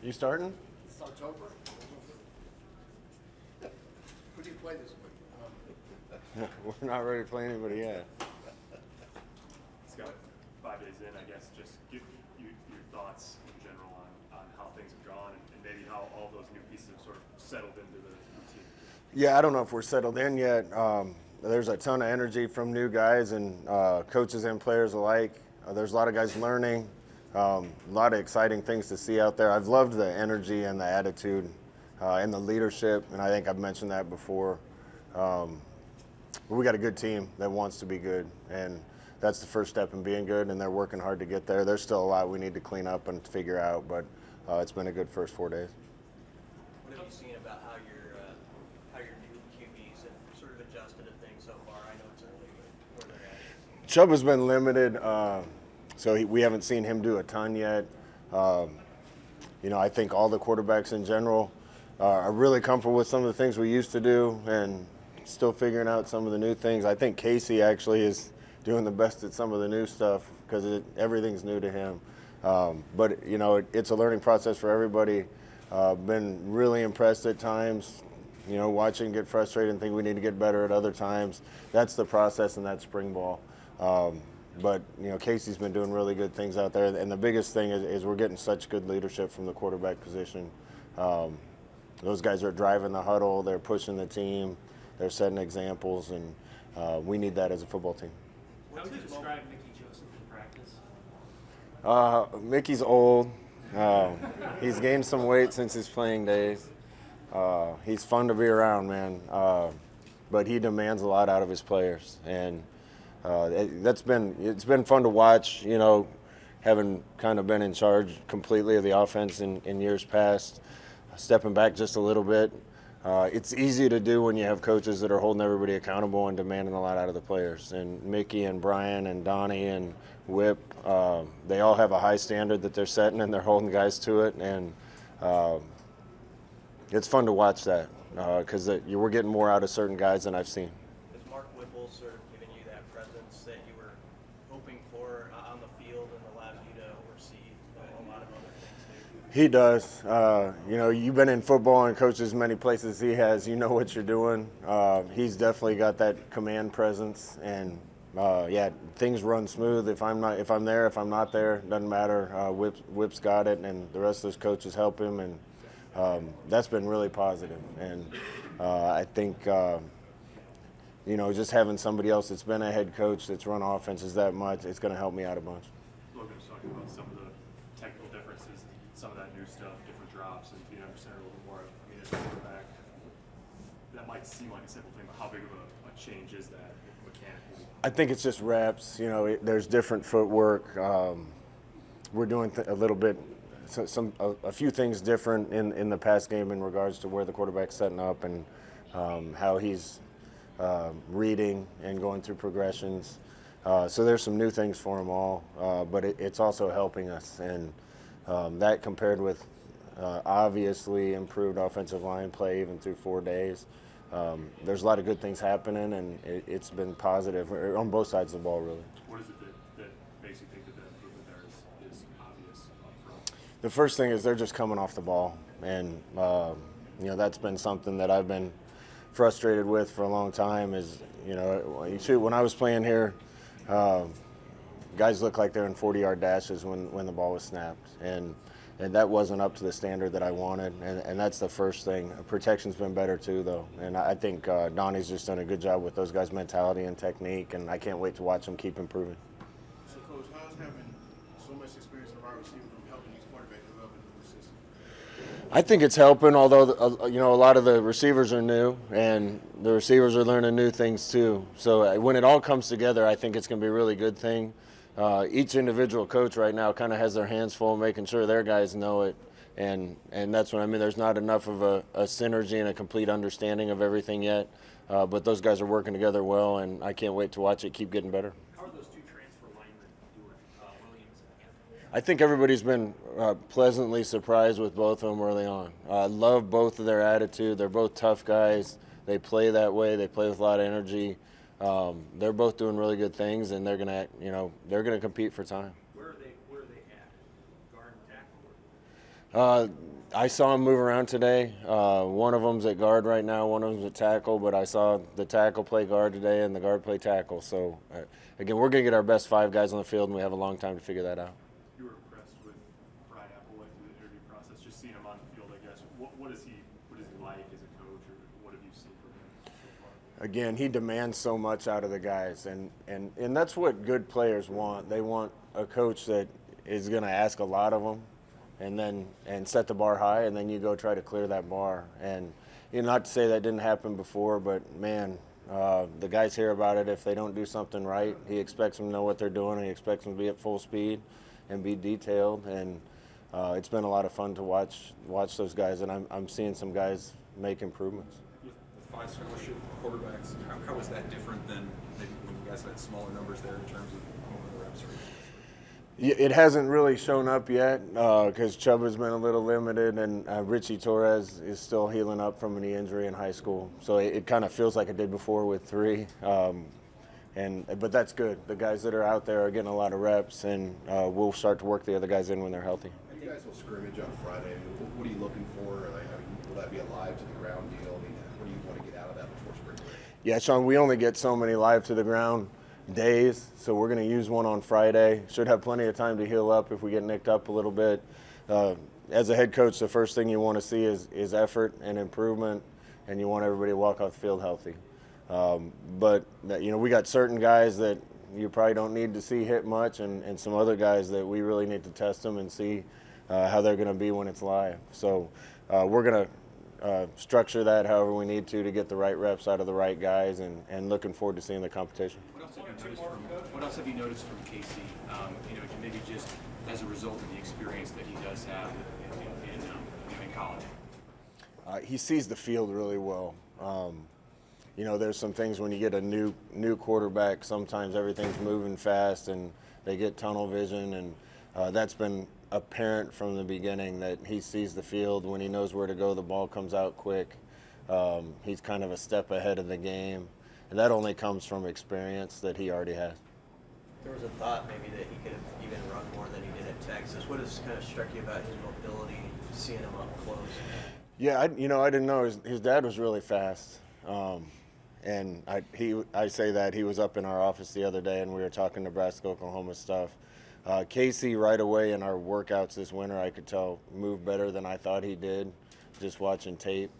You starting? It's October. Who do you play this week? We're not ready to play anybody yet. Scott, 5 days in, I guess, just give you your thoughts in general on how things have gone and maybe how all those new pieces have sort of settled into the routine. Yeah, I don't know if we're settled in yet. There's a ton of energy from new guys and coaches and players alike. There's a lot of guys learning, a lot of exciting things to see out there. I've loved the energy and the attitude and the leadership, and I think I've mentioned that before. We got a good team that wants to be good, and that's the first step in being good, and they're working hard to get there. There's still a lot we need to clean up and figure out, but it's been a good first 4 days. What have you seen about how your new QBs have sort of adjusted to things so far? I know it's early, but where they're at. Chubba's been limited, so we haven't seen him do a ton yet. I think all the quarterbacks in general are really comfortable with some of the things we used to do and still figuring out some of the new things. I think Casey actually is doing the best at some of the new stuff because everything's new to him. But it's a learning process for everybody. Been really impressed at times, watching get frustrated and think we need to get better at other times. That's the process and that's spring ball. But Casey's been doing really good things out there. And the biggest thing is we're getting such good leadership from the quarterback position. Those guys are driving the huddle. They're pushing the team. They're setting examples, and we need that as a football team. How would you describe Mickey Joseph in practice? Mickey's old. He's gained some weight since his playing days. He's fun to be around, man. But he demands a lot out of his players, and it's been fun to watch. Having kind of been in charge completely of the offense in years past, stepping back just a little bit. It's easy to do when you have coaches that are holding everybody accountable and demanding a lot out of the players. And Mickey and Brian and Donnie and Whip, they all have a high standard that they're setting, and they're holding guys to it. And it's fun to watch that because we're getting more out of certain guys than I've seen. Has Mark Whipple sort of given you that presence that you were hoping for on the field and allowed you to oversee a lot of other things too? He does. You've been in football and coached as many places as he has. You know what you're doing. He's definitely got that command presence, and things run smooth. If I'm there, if I'm not there, doesn't matter. Whip's got it, and the rest of those coaches help him, and that's been really positive. And I think just having somebody else that's been a head coach that's run offenses that much, it's going to help me out a bunch. Logan was talking about some of the technical differences, some of that new stuff, different drops, and being understanding a little bit more. I mean, as a quarterback, that might seem like a simple thing, but how big of a change is that mechanically? I think it's just reps. There's different footwork. We're doing a little bit, a few things different in the pass game in regards to where the quarterback's setting up and how he's reading and going through progressions. So there's some new things for them all, but it's also helping us. And that compared with obviously improved offensive line play even through 4 days, there's a lot of good things happening, and it's been positive on both sides of the ball, really. What is it that makes you think that improvement there is obvious up front? The first thing is they're just coming off the ball, and that's been something that I've been frustrated with for a long time. Is when I was playing here, guys look like they're in 40-yard dashes when the ball was snapped, and that wasn't up to the standard that I wanted, and that's the first thing. Protection's been better too, though, and I think Donnie's just done a good job with those guys' mentality and technique, and I can't wait to watch them keep improving. So, Coach, how's having so much experience in wide receiver from helping these quarterbacks develop into the system? I think it's helping, although a lot of the receivers are new, and the receivers are learning new things too. So when it all comes together, I think it's going to be a really good thing. Each individual coach right now kind of has their hands full making sure their guys know it, and that's what I mean. There's not enough of a synergy and a complete understanding of everything yet, but those guys are working together well, and I can't wait to watch it keep getting better. How are those two transfer linemen doing, Williams and Anthony? I think everybody's been pleasantly surprised with both of them early on. I love both of their attitude. They're both tough guys. They play that way. They play with a lot of energy. They're both doing really good things, and they're gonna compete for time. Where are they at? Guard and tackle? I saw him move around today. One of them's at guard right now, one of them's at tackle, but I saw the tackle play guard today and the guard play tackle. So, again, we're going to get our best 5 guys on the field, and we have a long time to figure that out. You were impressed with Brian Applewhite through the interview process, just seeing him on the field, I guess. What is he like as a coach, or what have you seen from him so far? Again, he demands so much out of the guys, and that's what good players want. They want a coach that is going to ask a lot of them, and set the bar high, and then you go try to clear that bar. And not to say that didn't happen before, but man, the guys hear about it. If they don't do something right, he expects them to know what they're doing. He expects them to be at full speed and be detailed. And it's been a lot of fun to watch those guys, and I'm seeing some guys make improvements. With 5 scholarship quarterbacks, how is that different than maybe when you guys had smaller numbers there in terms of the reps? It hasn't really shown up yet because Chubba's been a little limited, and Richie Torres is still healing up from a knee injury in high school. So it kind of feels like it did before with 3. But that's good. The guys that are out there are getting a lot of reps, and we'll start to work the other guys in when they're healthy. You guys will scrimmage on Friday. What are you looking for? Will that be a live to the ground deal? What do you want to get out of that before spring break? Yeah, Sean, we only get so many live to the ground days, so we're going to use one on Friday. Should have plenty of time to heal up if we get nicked up a little bit. As a head coach, the first thing you want to see is effort and improvement, and you want everybody to walk off the field healthy. But we got certain guys that you probably don't need to see hit much, and some other guys that we really need to test them and see how they're going to be when it's live. So we're going to structure that however we need to get the right reps out of the right guys, and looking forward to seeing the competition. What else have you noticed from Casey? Maybe just as a result of the experience that he does have in college. He sees the field really well. There's some things when you get a new quarterback, sometimes everything's moving fast and they get tunnel vision, and that's been apparent from the beginning that he sees the field. When he knows where to go, the ball comes out quick. He's kind of a step ahead of the game, and that only comes from experience that he already has. There was a thought maybe that he could have even run more than he did at Texas. What has kind of struck you about his mobility, seeing him up close? Yeah, I didn't know his dad was really fast. And I say that he was up in our office the other day, and we were talking Nebraska, Oklahoma stuff. Casey, right away in our workouts this winter, I could tell moved better than I thought he did, just watching tape.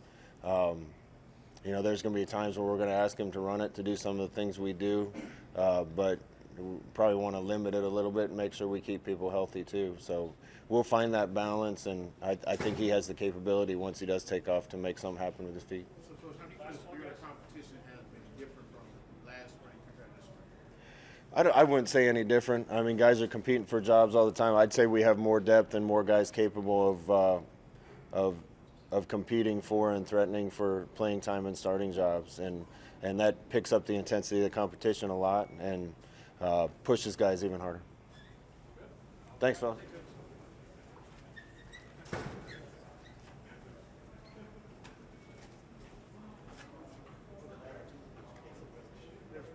There's going to be times where we're going to ask him to run it to do some of the things we do, but we probably want to limit it a little bit and make sure we keep people healthy too. So we'll find that balance, and I think he has the capability once he does take off to make something happen with his feet. So, Coach, how do you feel the spirit of competition has been different from last spring compared to this spring? I wouldn't say any different. I mean, guys are competing for jobs all the time. I'd say we have more depth and more guys capable of competing for and threatening for playing time and starting jobs, and that picks up the intensity of the competition a lot and pushes guys even harder. Thanks, fellas.